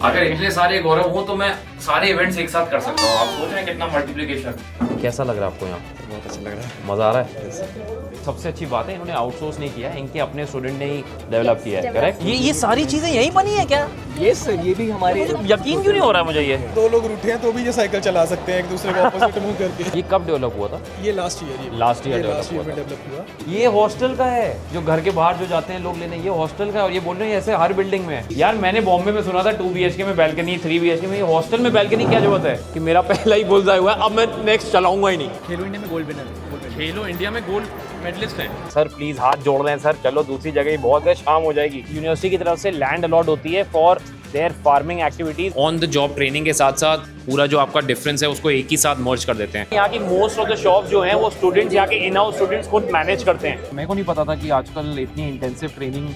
अगर इतने सारे गौरव हो तो मैं सारे इवेंट्स एक साथ कर सकता हूँ। आप सोच रहे हैं कितना मल्टीप्लिकेशन। कैसा लग रहा है आपको यहाँ? बहुत अच्छा लग रहा है। मज़ा आ रहा है? सबसे अच्छी बात है इन्होंने आउटसोर्स नहीं किया है, इनके अपने स्टूडेंट ने ही डेवलप किया है। करेक्ट? ये सारी चीजें यही बनी है क्या? ये सर ये भी हमारे यकीन क्यों नहीं हो रहा है मुझे ये? दो लोग रूठे हैं तो भी ये साइकिल चला सकते हैं एक दूसरे को ऑपोजिट मूव करके। ये कब डेवलप हुआ था? ये लास्ट ईयर लास्ट ईयर में डेवलप डेवलप हुआ। ये हॉस्टल का है, जो घर के बाहर जो जाते हैं लोग लेने, ये हॉस्टल का है। और ये बोल रहे हैं ऐसे हर बिल्डिंग में है। यार मैंने बॉम्बे में सुना था 2 BHK में बैल्कनी, 3 BHK में, ये हॉस्टल में बैल्कनी क्या जरूरत है? कि मेरा पहला ही बुलजाय हुआ है, अब मैं नेक्स्ट चलाऊंगा ही नहीं। खेलो इंडिया में गोल्ड विनर। खेलो इंडिया में गोल्ड मेडलिस्ट हैं। सर प्लीज हाथ जोड़ रहे हैं सर, चलो दूसरी जगह ही बहुत है, शाम हो जाएगी। यूनिवर्सिटी की तरफ से लैंड अलॉट होती है for their farming activities. On the job training के साथ साथ पूरा जो आपका डिफरेंस है उसको एक ही साथ मर्ज कर देते हैं। यहाँ की मोस्ट ऑफ द शॉप जो हैं वो स्टूडेंट्स, यहाँ के इन हाउस स्टूडेंट्स खुद मैनेज करते हैं। मेरे को नहीं पता था कि आजकल इतनी इंटेंसिव ट्रेनिंग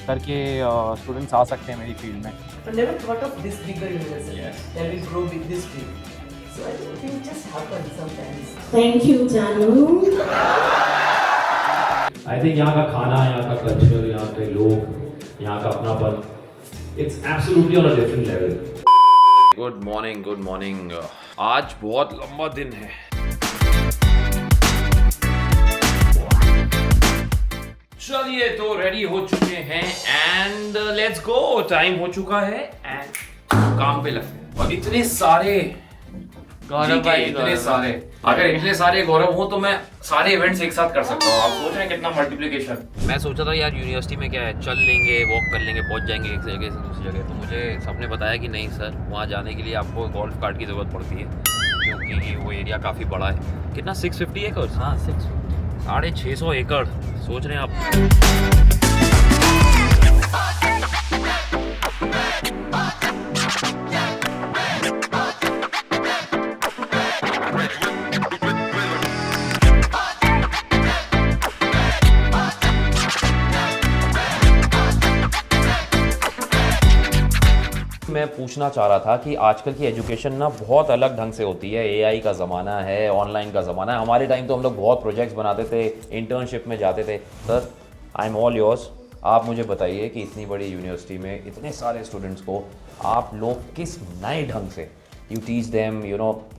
करके स्टूडेंट्स आ सकते हैं मेरी फील्ड में। I never thought of this bigger university that will grow with this field. So I think it just happens sometimes. Thank you, Janu. I think यहाँ का खाना, यहाँ का कल्चर, यहाँ के लोग, यहाँ का अपनापन, it's absolutely on a different level. Good morning, good morning. आज बहुत लंबा दिन है। चलिए तो रेडी हो चुके हैं एंड लेट्स गो। टाइम हो चुका है एंड काम पे लगते हैं। और इतने सारे गौरव भाई, इतने सारे, अगर इतने सारे गौरव हो तो मैं सारे इवेंट्स एक साथ कर सकता हूँ। आप सोच रहे हैं कितना मल्टीप्लिकेशन। मैं सोचा था यार यूनिवर्सिटी में क्या है, चल लेंगे, वॉक कर लेंगे, पहुंच जाएंगे एक जगह से दूसरी जगह। तो मुझे सबने बताया कि नहीं सर, वहाँ जाने के लिए आपको गोल्फ कार्ट की ज़रूरत पड़ती है, क्योंकि वो एरिया काफ़ी बड़ा है। कितना 650 एकड़? हाँ 650। 650 एकड़। सोच रहे हैं आप? मैं पूछना चाह रहा था कि आजकल की एजुकेशन ना बहुत अलग ढंग से होती है। AI का ज़माना है, ऑनलाइन का ज़माना है। हमारे टाइम तो हम लोग बहुत प्रोजेक्ट्स बनाते थे, इंटर्नशिप में जाते थे। Sir I am all yours. आप मुझे बताइए कि इतनी बड़ी यूनिवर्सिटी में इतने सारे स्टूडेंट्स को आप लोग किस नए ढंग से you teach them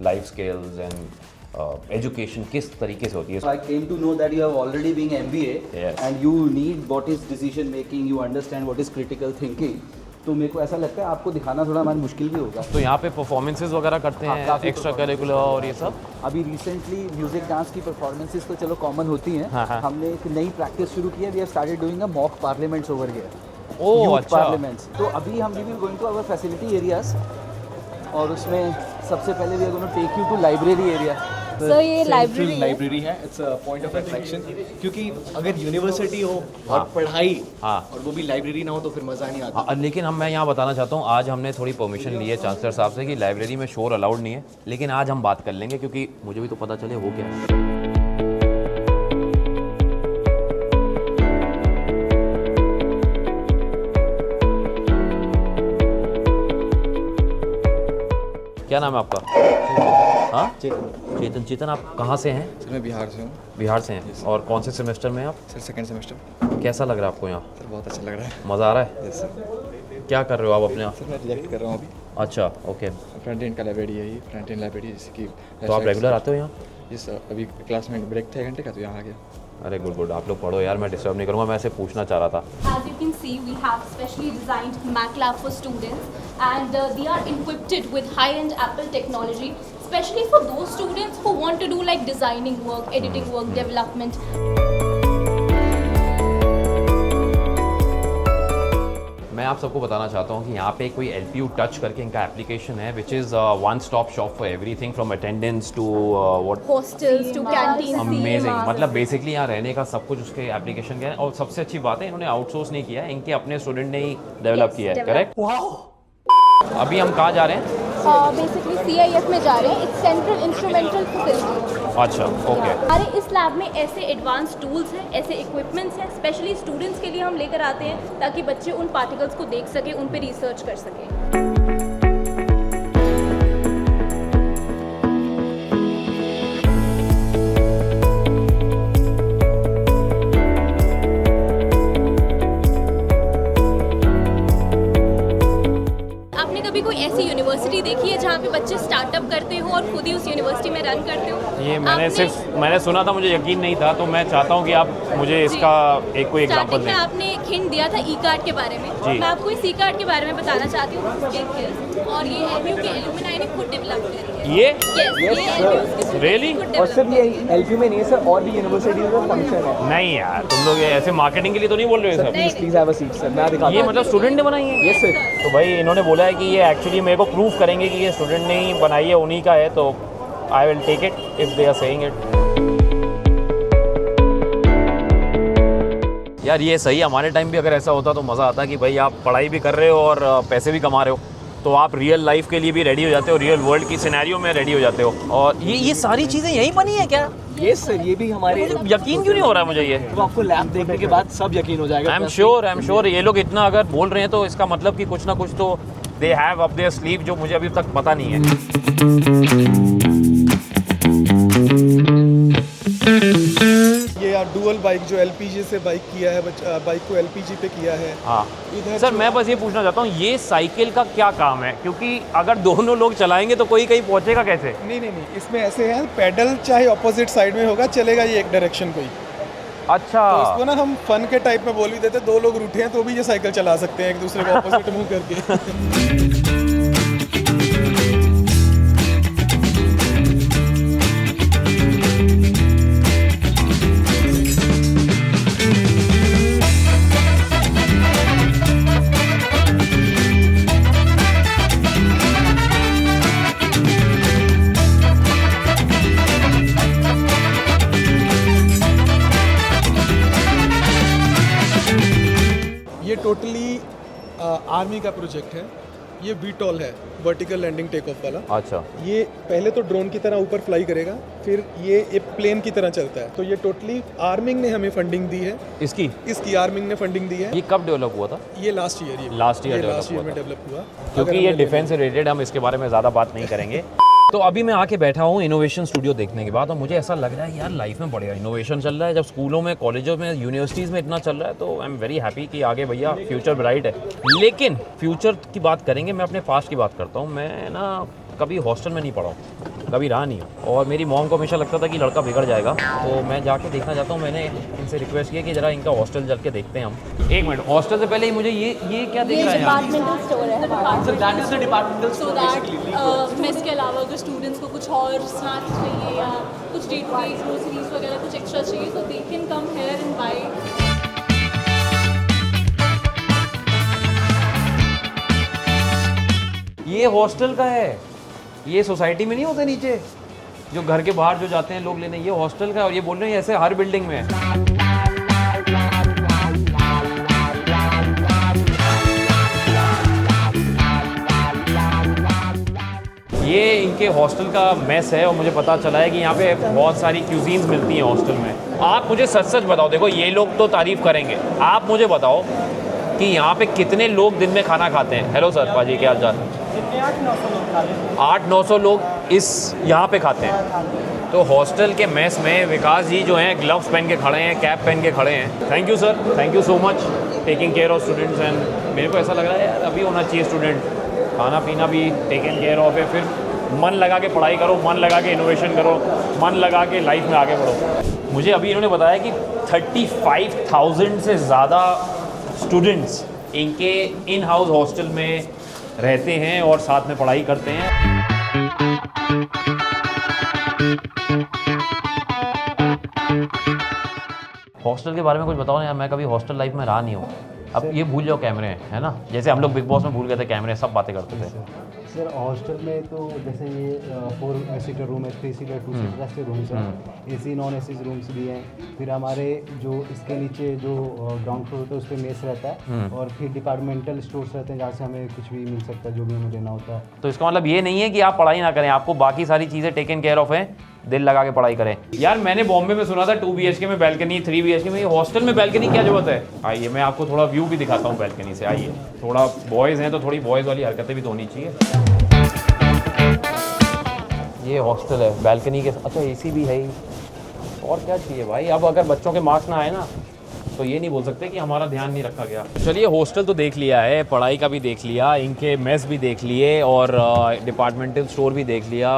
life skills and education किस तरीके से होती है? I came to know that you have already been MBA Yes. and you need what is decision making, you understand what is critical thinking. तो मेरे को ऐसा लगता है आपको दिखाना थोड़ा हमारा मुश्किल भी होगा। तो यहाँ पे परफॉर्मेंसेज वगैरह करते हाँ, हैं, काफ़ी एक्स्ट्रा करिकुलर और ये सब? अभी रिसेंटली म्यूजिक डांस की परफॉर्मेंसेस तो चलो कॉमन होती हैं। हाँ, हाँ। हमने एक नई प्रैक्टिस शुरू की है। We have started doing a mock parliaments over here. Oh अच्छा। पार्लियामेंट्स। तो अभी हम will going to our facility areas और उसमें सबसे पहले we are going to take you to library area. Sir ये लाइब्रेरी है, it's a point of attraction. क्योंकि अगर यूनिवर्सिटी हो और पढ़ाई और वो भी लाइब्रेरी ना हो तो फिर मज़ा नहीं आता। हाँ, लेकिन मैं यहाँ बताना चाहता हूँ, आज हमने थोड़ी परमिशन ली है चांसलर साहब से कि लाइब्रेरी में शोर अलाउड नहीं है। लेकिन आज हम बात कर लेंगे क्योंकि मुझे भी तो पता चले वो क्या है। क्या नाम है आपका? हाँ चेतन। चेतन आप कहाँ से हैं? सर मैं बिहार से हूँ। बिहार से हैं। और कौन से सेमेस्टर में हैं आप? Sir second semester. कैसा लग रहा है आपको यहाँ? सर बहुत अच्छा लग रहा है। मज़ा आ रहा है? Yes sir. क्या कर रहे हो आप अपने आप? सर मैं रिएक्ट कर रहा हूँ अभी। अच्छा ओके। फ्रंट एंड का लाइब्रेरी है ये, फ्रंट एंड लाइब्रेरी जैसे कि। तो आप रेगुलर आते हो यहाँ? यस सर, अभी क्लास में ब्रेक था 1 घंटे का तो यहाँ आ गया। अरे गुड गुड। आप लोग पढ़ो यार, मैं डिस्टर्ब नहीं करूँगा। मैं ऐसे पूछना चाह रहा था। As you can see, we have specially designed Mac Lab for students, and they are equipped with high-end Apple technology, especially for those students who want to do like designing work, editing work, development. मैं आप सबको बताना चाहता हूँ कि यहाँ पे कोई LPU टच करके इनका एप्लीकेशन है which is one stop shop for everything from attendance to what Hostels to canteens. Amazing. मतलब बेसिकली यहाँ रहने का सब कुछ उसके एप्लीकेशन का है। और सबसे अच्छी बात है इन्होंने आउटसोर्स नहीं किया है, इनके अपने स्टूडेंट ने ही डेवलप किया है। करेक्ट? अभी हम कहाँ जा रहे हैं? बेसिकली CIF में जा रहे हैं। It's central instrumental facility. अच्छा ओके। हमारे इस लैब में ऐसे एडवांस टूल्स हैं, ऐसे इक्विपमेंट्स हैं, स्पेशली स्टूडेंट्स के लिए हम लेकर आते हैं ताकि बच्चे उन पार्टिकल्स को देख सकें, उन पे रिसर्च कर सकें। कोई ऐसी यूनिवर्सिटी देखी है जहाँ पे बच्चे स्टार्टअप करते हो और खुद ही उस यूनिवर्सिटी में रन करते हो? ये मैंने सुना था, मुझे यकीन नहीं था, तो मैं चाहता हूँ कि आप मुझे इसका एक कोई एग्जांपल स्टार्टिंग में दें। आपने एक हिंट दिया था ई कार्ड के बारे में, जी। मैं आपको इस ई कार्ड के बारे में बताना चाहती हूँ और ये LPU के एलुमनाई ने खुद डेवलप करी है। ये Really? और सिर्फ ये एलपीयू में नहीं है सर, और भी यूनिवर्सिटीज में फंक्शन है। नहीं यार, तुम लोग ये ऐसे मार्केटिंग के लिए तो नहीं बोल रहे हो सर सब? Please please have a seat sir, मैं दिखाता ये हूँ। मतलब स्टूडेंट ने बनाई है? Yes sir. तो भाई इन्होंने बोला है कि ये एक्चुअली मेरे को प्रूफ करेंगे कि ये स्टूडेंट ने ही बनाई है, उन्हीं का है, तो I will take it if they are saying it. यार ये सही, हमारे टाइम भी अगर ऐसा होता तो मज़ा आता कि भाई आप पढ़ाई भी कर रहे हो और पैसे भी कमा रहे हो, तो आप रियल लाइफ के लिए भी रेडी हो जाते हो, रियल वर्ल्ड की सिनेरियो में रेडी हो जाते हो। और ये सारी चीज़ें यहीं बनी है क्या? यस सर, ये भी हमारे यकीन क्यों नहीं हो रहा है मुझे ये? तो आपको लैब देखने के बाद सब यकीन हो जाएगा। आई एम श्योर ये लोग इतना अगर बोल रहे हैं तो इसका मतलब कि कुछ ना कुछ तो they have up their sleeve, जो मुझे अभी तक पता नहीं है। ये यार डुअल बाइक जो एलपीजी से बाइक किया है, बाइक को एलपीजी पे किया है। हाँ इधर सर, मैं बस ये पूछना चाहता हूँ ये साइकिल का क्या काम है, क्योंकि अगर दोनों लोग चलाएंगे तो कोई कहीं पहुँचेगा कैसे? नहीं, इसमें ऐसे है, पेडल चाहे ऑपोजिट साइड में होगा, चलेगा ये एक डायरेक्शन को ही। अच्छा, तो इसको ना हम फन के टाइप में बोल भी देते, दो लोग रूठे हैं तो भी ये साइकिल चला सकते हैं एक दूसरे को ऑपोजिट मुंह करके। ये टोटली आर्मी का प्रोजेक्ट है। ये वीटॉल है, वर्टिकल लैंडिंग टेक ऑफ वाला। अच्छा, ये पहले तो ड्रोन की तरह ऊपर फ्लाई करेगा, फिर ये एक प्लेन की तरह चलता है। तो ये टोटली आर्मिंग ने हमें फंडिंग दी है। इसकी आर्मिंग ने फंडिंग दी है। ये कब डेवलप हुआ था? ये लास्ट ईयर लास्ट ईयर में डेवलप हुआ। क्योंकि ये डिफेंस से रिलेटेड, हम इसके बारे में ज़्यादा बात नहीं करेंगे। तो अभी मैं आके बैठा हूँ इनोवेशन स्टूडियो देखने के बाद, और मुझे ऐसा लग रहा है यार लाइफ में बढ़िया इनोवेशन चल रहा है। जब स्कूलों में, कॉलेजों में, यूनिवर्सिटीज़ में इतना चल रहा है तो आई एम वेरी हैप्पी कि आगे भैया फ्यूचर ब्राइट है। लेकिन फ्यूचर की बात करेंगे, मैं अपने पास्ट की बात करता हूँ। मैं ना कभी हॉस्टल में नहीं पढ़ा हूँ, कभी रहा नहीं हूँ, और मेरी मॉम को हमेशा लगता था कि लड़का बिगड़ जाएगा, तो मैं जाके देखना चाहता हूँ। मैंने इनसे रिक्वेस्ट किया कि ज़रा इनका हॉस्टल जाके देखते हैं हम। एक मिनट, हॉस्टल से पहले ही मुझे ये क्या दिख रहा है यहाँ? डिपार्टमेंटल स्टोर है। सो मेस के अलावा अगर स्टूडेंट्स को कुछ और स्नैक्स चाहिए या कुछ डे टू डे ग्रोसरीज वगैरह कुछ एक्स्ट्रा चाहिए तो they can come here and buy. ये हॉस्टल का है, ये सोसाइटी में नहीं होते नीचे जो घर के बाहर जो जाते हैं लोग लेने, ये हॉस्टल का है। और ये बोल रहे हैं ऐसे हर बिल्डिंग में है। ये इनके हॉस्टल का मेस है, और मुझे पता चला है कि यहाँ पे बहुत सारी क्यूजीन्स मिलती हैं हॉस्टल में। आप मुझे सच सच बताओ, देखो ये लोग तो तारीफ करेंगे, आप मुझे बताओ कि यहाँ पे कितने लोग दिन में खाना खाते हैं? हेलो सर, पाजी क्या हाल चाल? 800-900 लोग इस यहाँ पे खाते हैं। तो हॉस्टल के मेस में विकास जी जो हैं ग्लव्स पहन के खड़े हैं, कैप पहन के खड़े हैं। Thank you sir, thank you so much taking care of students. And मेरे को ऐसा लग रहा है यार अभी होना चाहिए स्टूडेंट, खाना पीना भी टेकन केयर ऑफ है, फिर मन लगा के पढ़ाई करो, मन लगा के इनोवेशन करो, मन लगा के लाइफ में आगे बढ़ो। मुझे अभी इन्होंने बताया कि 35,000 से ज़्यादा स्टूडेंट्स इनके इन हाउस हॉस्टल में रहते हैं और साथ में पढ़ाई करते हैं। हॉस्टल के बारे में कुछ बताओ ना यार, मैं कभी हॉस्टल लाइफ में रहा नहीं हूँ। अब ये भूल जाओ कैमरे है ना, जैसे हम लोग बिग बॉस में भूल गए थे कैमरे, सब बातें करते थे। सर हॉस्टल में तो जैसे ये 4 सीटर रूम है, 3 सीटर 2 सीटर ऐसे रूम्स हैं, एसी नॉन एसी रूम्स भी हैं। फिर हमारे जो इसके नीचे जो ग्राउंड फ्लोर होता है उस पर मेस रहता है, और फिर डिपार्टमेंटल स्टोर्स रहते हैं जहाँ से हमें कुछ भी मिल सकता है जो भी हमें लेना होता है। तो इसका मतलब ये नहीं है कि आप पढ़ाई ना करें, आपको बाकी सारी चीज़ें टेकन केयर ऑफ हैं, दिल लगा के पढ़ाई करें। यार मैंने बॉम्बे में सुना था 2 BHK में बैल्कनी, 3 BHK में, ये हॉस्टल में बैल्कनी क्या जरूरत है? आइए मैं आपको थोड़ा व्यू भी दिखाता हूँ बैल्कनी से। आइए, थोड़ा बॉयज़ हैं तो थोड़ी बॉयज़ वाली हरकतें भी तो होनी चाहिए। ये हॉस्टल है, बैल्कनी के, अच्छा AC भी है ही, और क्या चाहिए भाई? अब अगर बच्चों के मार्क्स ना आए ना तो ये नहीं बोल सकते कि हमारा ध्यान नहीं रखा गया। चलिए हॉस्टल तो देख लिया है, पढ़ाई का भी देख लिया, इनके मेस भी देख लिए और डिपार्टमेंटल स्टोर भी देख लिया,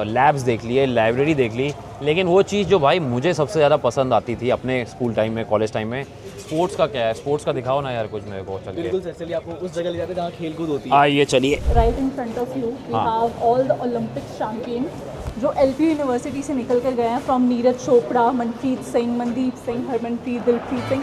लैब्स देख लिए, लाइब्रेरी देख ली। लेकिन वो चीज़ जो भाई मुझे सबसे ज़्यादा पसंद आती थी अपने स्कूल टाइम में, कॉलेज टाइम में, स्पोर्ट्स का क्या है? स्पोर्ट्स का दिखाओ ना यार कुछ मेरे को। चलिए बिल्कुल सर, चलिए आपको उस जगह ले जाते हैं जहाँ खेल कूद होती है। आइए चलिए। Right in front of you, we have all the Olympic champions जो LPU यूनिवर्सिटी से निकल कर गए हैं, from Neeraj Chopra, Manpreet Singh, Mandeep Singh, Harmanpreet, Dilpreet Singh.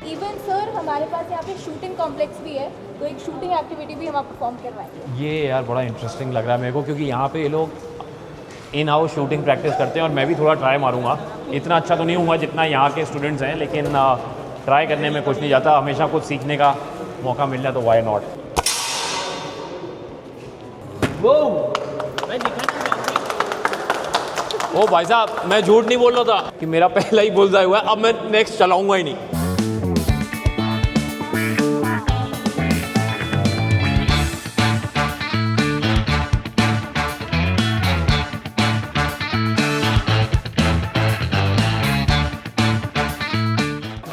Even sir हमारे पास यहाँ पे शूटिंग कॉम्प्लेक्स भी है, तो एक शूटिंग एक्टिविटी भी हम आप परफॉर्म करवाएंगे। ये यार बड़ा इंटरेस्टिंग लग रहा है मेरे को, क्योंकि यहाँ पे ये लोग इन हाउस शूटिंग प्रैक्टिस करते हैं और मैं भी थोड़ा ट्राई मारूंगा। इतना अच्छा तो नहीं हुआ जितना यहाँ के स्टूडेंट्स हैं, लेकिन ट्राई करने में कुछ नहीं जाता, हमेशा कुछ सीखने का मौका मिल जाए तो वाई नॉट। ओ भाई साहब, मैं झूठ नहीं बोल रहा था कि मेरा पहला ही बुलसआई हुआ है, अब मैं नेक्स्ट चलाऊंगा ही नहीं।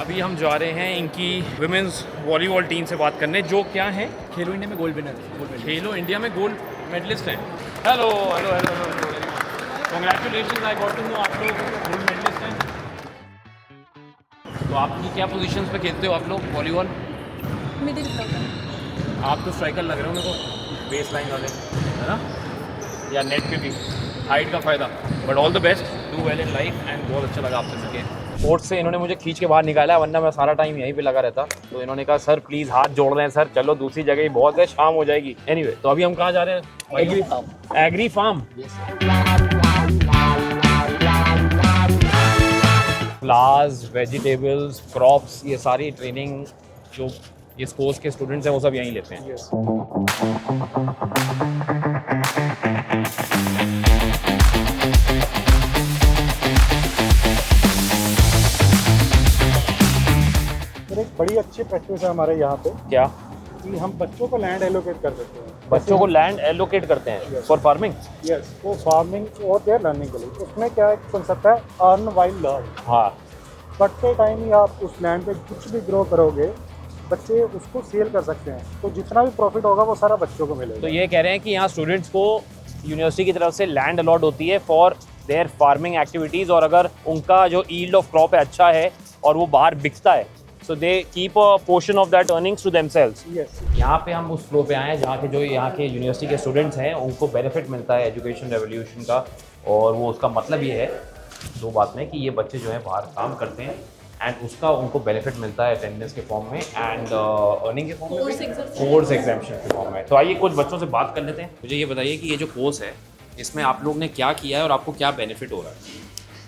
अभी हम जा रहे हैं इनकी विमेंस वॉलीबॉल टीम से बात करने, जो क्या है खेलो इंडिया में गोल्ड विनर, खेलो इंडिया में गोल्ड मेडलिस्ट हैं। Hello hello hello, congratulation, I got to know आप लोग गोल्ड मेडलिस्ट हैं। तो आपकी क्या पोजीशंस पे खेलते हो आप लोग वॉलीबॉल? Middle striker. आप तो स्ट्राइकर लग रहे हो मेरे को, बेस लाइन वाले, है ना? या नेट पे भी हाइट का फ़ायदा। But all the best, do well in life and बहुत अच्छा लगा आपसे मिलके। कोर्ट से इन्होंने मुझे खींच के बाहर निकाला, वरना मैं सारा टाइम यहीं पे लगा रहता। तो इन्होंने कहा सर प्लीज़ हाथ जोड़ रहे हैं सर, चलो दूसरी जगह ही बहुत है, शाम हो जाएगी। एनीवे, तो अभी हम कहाँ जा रहे हैं? Agri farm. Agri farm. Flowers, vegetables, crops, ये सारी ट्रेनिंग जो इस कोर्स के स्टूडेंट्स हैं वो सब यहीं लेते हैं। एक बड़ी अच्छी प्रैक्टिस है हमारे यहाँ पे क्या कि हम बच्चों को लैंड एलोकेट कर देते हैं। बच्चों को लैंड एलोकेट करते हैं फॉर फार्मिंग? यस, वो फार्मिंग और देयर लर्निंग के लिए। उसमें क्या एक कंसेप्ट है, अर्न वाइल लर्न। हाँ, बढ़ते टाइम ही आप उस लैंड पे कुछ भी ग्रो करोगे, बच्चे उसको सेल कर सकते हैं, तो जितना भी प्रॉफिट होगा वो सारा बच्चों को मिलेगा। तो ये कह रहे हैं कि यहाँ स्टूडेंट्स को यूनिवर्सिटी की तरफ से लैंड अलॉट होती है फॉर देयर फार्मिंग एक्टिविटीज़, और अगर उनका जो यील्ड ऑफ क्रॉप है अच्छा है और वो बाहर बिकता है, so they keep a portion of that earnings to themselves. Yes. यहाँ पे हम उस फ्लो पे आए हैं जहाँ के जो यहाँ के यूनिवर्सिटी के स्टूडेंट्स हैं उनको बेनिफिट मिलता है एजुकेशन रेवोल्यूशन का, और वो उसका मतलब ये है दो बात में कि ये बच्चे जो हैं बाहर काम करते हैं एंड उसका उनको बेनिफिट मिलता है अटेंडेंस के फॉर्म में एंड अर्निंग के फॉर्म में, कोर्स एग्जाम्पशन के फॉर्म में। तो आइए कुछ बच्चों से बात कर लेते हैं। मुझे ये बताइए कि ये जो कोर्स है इसमें आप लोग ने क्या किया है और आपको क्या बेनिफिट हो रहा है?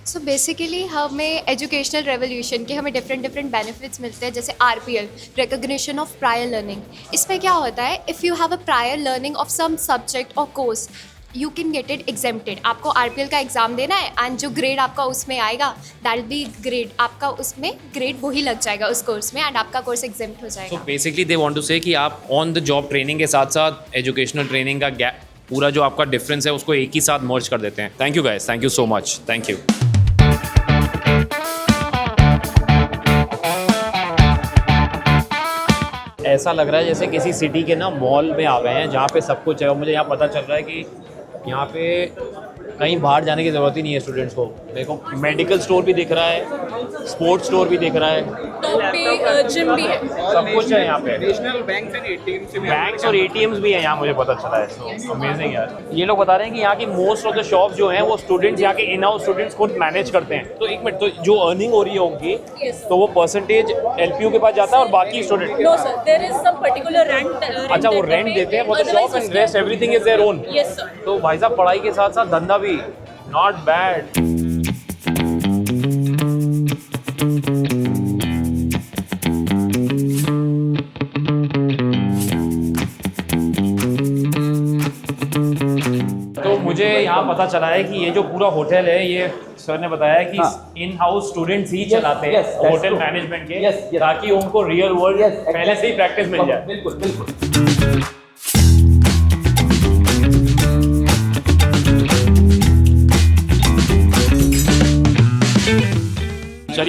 सो बेसिकली हमें एजुकेशनल रेवोल्यूशन के हमें डिफरेंट बेनिफिट्स मिलते हैं, जैसे RPL, recognition of prior learning. इसमें क्या होता है, if you have a prior learning of some subject और course, you can get it exempted. आपको RPL का एग्ज़ाम देना है एंड जो ग्रेड आपका उसमें आएगा दैट बी ग्रेड, आपका उसमें ग्रेड वही लग जाएगा उस कोर्स में एंड आपका कोर्स एग्जेम्प्ट हो जाएगा। So basically they want to say कि आप ऑन द जॉब ट्रेनिंग के साथ साथ एजुकेशनल ट्रेनिंग का गैप, पूरा जो आपका डिफरेंस है उसको एक ही साथ मर्ज कर देते हैं। Thank you guys, thank you so much, thank you. ऐसा लग रहा है जैसे किसी सिटी के ना मॉल में आ गए हैं जहाँ पे सब कुछ है, और मुझे यहाँ पता चल रहा है कि यहाँ पे कहीं बाहर जाने की ज़रूरत ही नहीं है स्टूडेंट्स को। देखो मेडिकल स्टोर भी दिख रहा है, स्पोर्ट्स स्टोर भी दिख रहा है, टॉप पे जिम भी है, सब कुछ है यहाँ पे। National banks and ATMs banks और ATMs भी हैं यहाँ, मुझे पता चला है। सो अमेजिंग यार। ये लोग बता रहे हैं कि यहाँ की मोस्ट ऑफ द शॉप जो हैं वो स्टूडेंट्स, यहाँ के इन हाउस स्टूडेंट्स खुद मैनेज करते हैं। तो एक मिनट, तो जो अर्निंग हो रही है उनकी, तो वो परसेंटेज LPU के पास जाता है और बाकी student? No sir, there is some particular rent. अच्छा, वो रेंट देते हैं, वो तो shop and rest everything is their own. Yes sir. तो भाई साहब पढ़ाई के साथ साथ धंधा भी, नॉट बैड। तो मुझे यहाँ पता चला है कि ये जो पूरा होटल है, ये सर ने बताया कि इन हाउस स्टूडेंट्स ही चलाते हैं होटल मैनेजमेंट के, ताकि उनको रियल वर्ल्ड पहले से ही प्रैक्टिस मिल जाए। बिल्कुल बिल्कुल।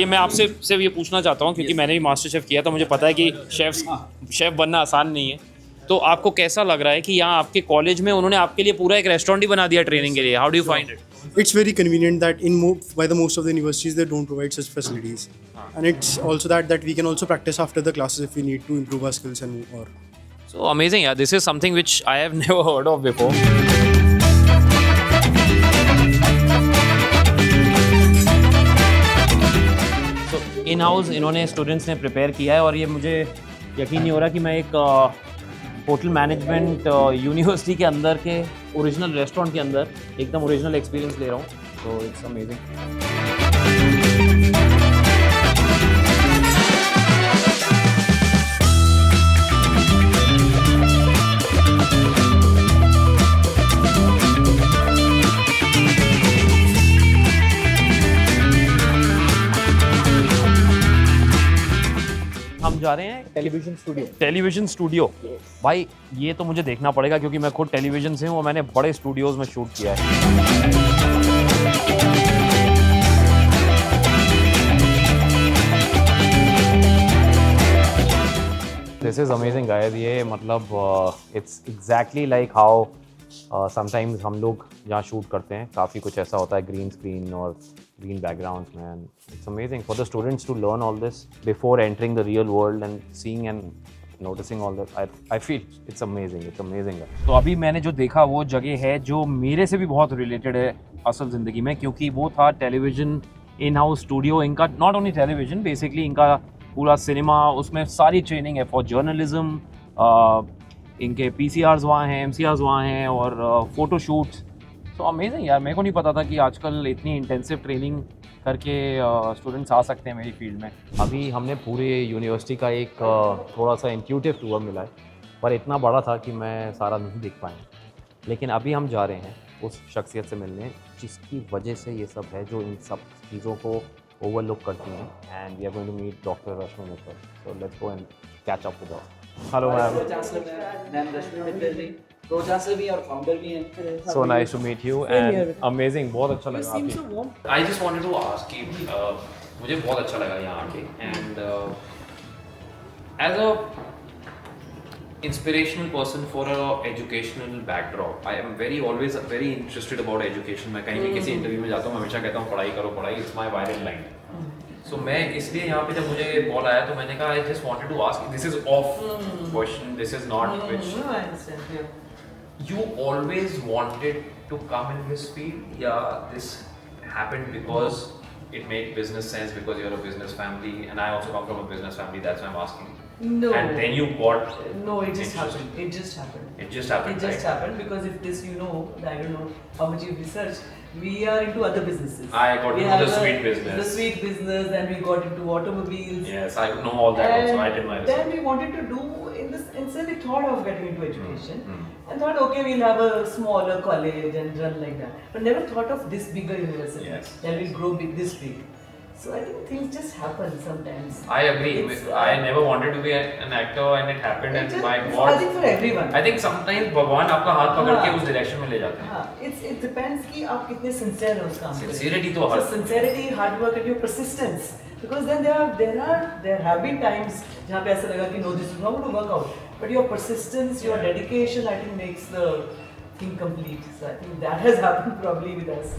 मैं आपसे सिर्फ ये पूछना चाहता हूँ क्योंकि मैंने भी मास्टर शेफ़ किया तो मुझे पता है कि शेफ़ बनना आसान नहीं है। तो आपको कैसा लग रहा है कि यहाँ आपके कॉलेज में उन्होंने आपके लिए पूरा एक रेस्टोरेंट ही बना दिया ट्रेनिंग के लिए? How do you find it? It's very convenient that by the most of the universities they don't provide such facilities, and it's also that we can also practice after the classes if we need to improve our skills and more. So amazing, yeah. This is something which I have never heard of before. So in-house इन्होंने students ने prepare किया है और ये मुझे यकीन नहीं हो रहा कि मैं एक होटल मैनेजमेंट यूनिवर्सिटी के अंदर के ओरिजिनल रेस्टोरेंट के अंदर एकदम ओरिजिनल एक्सपीरियंस ले रहा हूँ। तो इट्स अमेजिंग। हम जा रहे हैं टेलीविज़न स्टूडियो। भाई ये तो मुझे देखना पड़ेगा क्योंकि मैं खुद टेलीविज़न से हूँ और मैंने बड़े स्टूडियोज़ में शूट किया है। This is amazing guys. ये मतलब it's exactly like how sometimes हम लोग जहाँ शूट करते हैं काफ़ी कुछ ऐसा होता है, ग्रीन स्क्रीन और green backgrounds, man. It's amazing for the students to learn all this before entering the real world and seeing and noticing all that. I feel it's amazing. It's amazing. तो अभी मैंने जो देखा वो जगह है जो मेरे से भी बहुत रिलेटेड है असल ज़िंदगी में, क्योंकि वो था टेलीविज़न इन हाउस स्टूडियो इनका। नॉट ओनली टेलीविज़न, बेसिकली इनका पूरा सिनेमा, उसमें सारी ट्रेनिंग है फॉर जर्नलिज्म। इनके PCRs वहाँ हैं, MCRs वहाँ हैं और फ़ोटो शूट्स। तो अमेजिंग यार, मेरे को नहीं पता था कि आजकल इतनी इंटेंसिव ट्रेनिंग करके स्टूडेंट्स आ सकते हैं मेरी फील्ड में। अभी हमने पूरे यूनिवर्सिटी का एक थोड़ा सा इंट्यूटिव टूर मिला है, पर इतना बड़ा था कि मैं सारा नहीं देख पाया। लेकिन अभी हम जा रहे हैं उस शख्सियत से मिलने जिसकी वजह से ये सब है, जो इन सब चीज़ों को ओवरलुक करती हैं। And we are going to meet doctor Rashmi Mittal. So let's go and catch up with her. Hello ma'am. Ma'am Rashmi Mittal ji pro chancellor भी और फाउंडर भी हैं। So nice to meet you and amazing, बहुत अच्छा लगा आपकी। I just wanted to ask कि मुझे बहुत अच्छा लगा यहाँ आके and as a inspirational person for a educational backdrop, I am always very interested about education. मैं कहीं भी किसी इंटरव्यू में जाता हूँ, मैं हमेशा कहता हूँ पढ़ाई करो पढ़ाई, it's my viral line. So मैं इसलिए यहाँ पे जब मुझे कॉल आया तो मैंने कहा I just wanted to ask, this is off question, this is not which. No, I understand. Yeah. You always wanted to come in this field? Yeah, this happened because it made business sense because you're a business family, and I also come from a business family. That's why I'm asking. No. And then you got. No, it just happened. It just happened. It just happened. It just happened because if this, you know, I don't know how much you've researched. We are into other businesses. I got into the sweet business. The sweet business, then we got into automobiles. Yes, I know all that also. I did my research. Then we wanted to do instead we thought of getting into education and thought, okay, we'll have a smaller college and run like that. But never thought of this bigger university. Yes. That will grow this big. So I think things just happen sometimes. I agree. I never wanted to be an actor and it happened and my God. I think for everyone. I think sometimes भगवान आपका हाथ पकड़ के उस direction में ले जाते हैं. It depends कि आप कितने sincere हो उस काम में. Sincerity तो हर. So sincerity, hard work and your persistence. Because then there have been times जहाँ पे ऐसा लगा कि no, this is not going to work out. But your persistence, your dedication, I think makes the thing complete. So I think that has happened probably with us.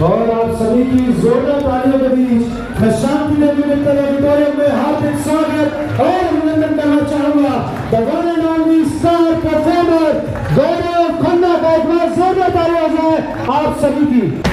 और आप सभी की जोरदार तालियों के बीच मैं शांति देवी मित्तल ऑडिटोरियम में हार्दिक स्वागत और अभिनंदन करना चाहूंगा the one and only star performer Gaurav Khanna का एक बार जोरदार तालियां जाए आप सभी की।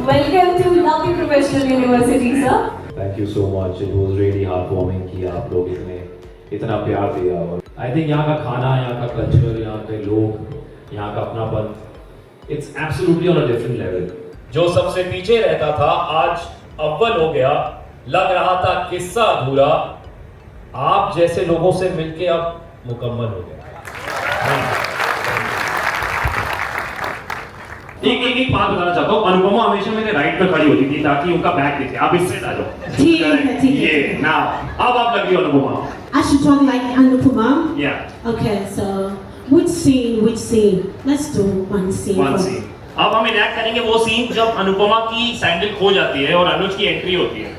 Welcome to Lovely Professional University, sir. Thank you so much. It was really heartwarming कि आप लोग इतना प्यार दिया। और I think यहाँ का खाना, यहाँ का कल्चर, यहाँ के लोग, यहाँ का अपनापन, it's absolutely on a different level. जो सबसे पीछे रहता था आज अव्वल हो गया, लग रहा था किस्सा अधूरा, आप जैसे लोगों से मिलके अब मुकम्मल हो गया। एक बात बताना चाहता हूँ, अनुपमा हमेशा मेरे राइट पे खड़ी होती थी ताकि उनका बैक दिखे। आप इससे आ जाओ। ठीक है। ये ना अब आप लग रही हो Anupama. I should talk like Anupama. Yeah. Okay, so which scene? Let's do one scene. One scene. अब हम इनैक्ट करेंगे वो सीन जब अनुपमा की सैंडल खो जाती है और अनुज की एंट्री होती है।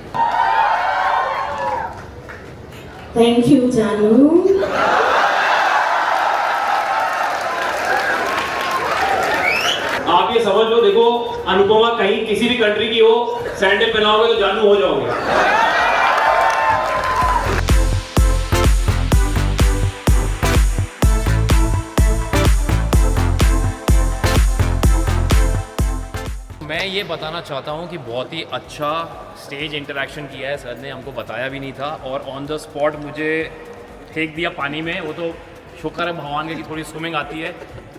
Thank you, Janu. आप ये समझ लो, देखो अनुपमा कहीं किसी भी कंट्री की हो, सैंडल पहनाओगे तो जानू हो जाओगे। मैं ये बताना चाहता हूँ कि बहुत ही अच्छा स्टेज इंटरेक्शन किया है सर ने, हमको बताया भी नहीं था और ऑन द स्पॉट मुझे फेंक दिया पानी में। वो तो शुक्र है भगवान की थोड़ी स्विमिंग आती है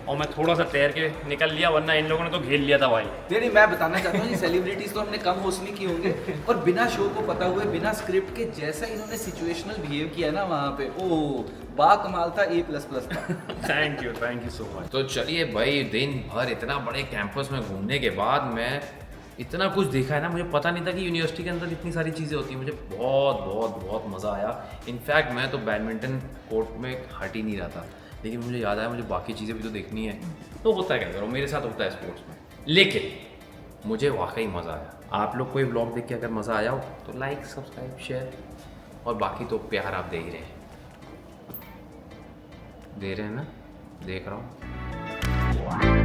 और मैं थोड़ा सा तैर के निकल लिया, वरना इन लोगों ने तो घेर लिया था भाई। नहीं, मैं बताना चाहता हूँ, ये सेलिब्रिटीज़ तो हमने कम होस्ट नहीं किए होंगे और बिना शो को पता हुए, बिना स्क्रिप्ट के जैसा इन्होंने सिचुएशनल बिहेव किया ना वहाँ पे, ओ बा कमाल था, A++ था। Thank you so much. तो चलिए भाई, दिन भर इतना बड़े कैंपस में घूमने के बाद मैं इतना कुछ देखा है ना, मुझे पता नहीं था कि यूनिवर्सिटी के अंदर इतनी सारी चीज़ें होती हैं। मुझे बहुत बहुत बहुत मज़ा आया। इनफैक्ट मैं तो बैडमिंटन कोर्ट में हट ही नहीं रहा था, लेकिन मुझे याद आया मुझे बाकी चीज़ें भी तो देखनी है। तो होता है क्या करो, मेरे साथ होता है स्पोर्ट्स में, लेकिन मुझे वाकई मज़ा आया। आप लोग कोई व्लॉग देख के अगर मज़ा आया हो तो लाइक, सब्सक्राइब, शेयर और बाकी तो प्यार आप दे ही रहे हैं ना, देख रहा हूँ।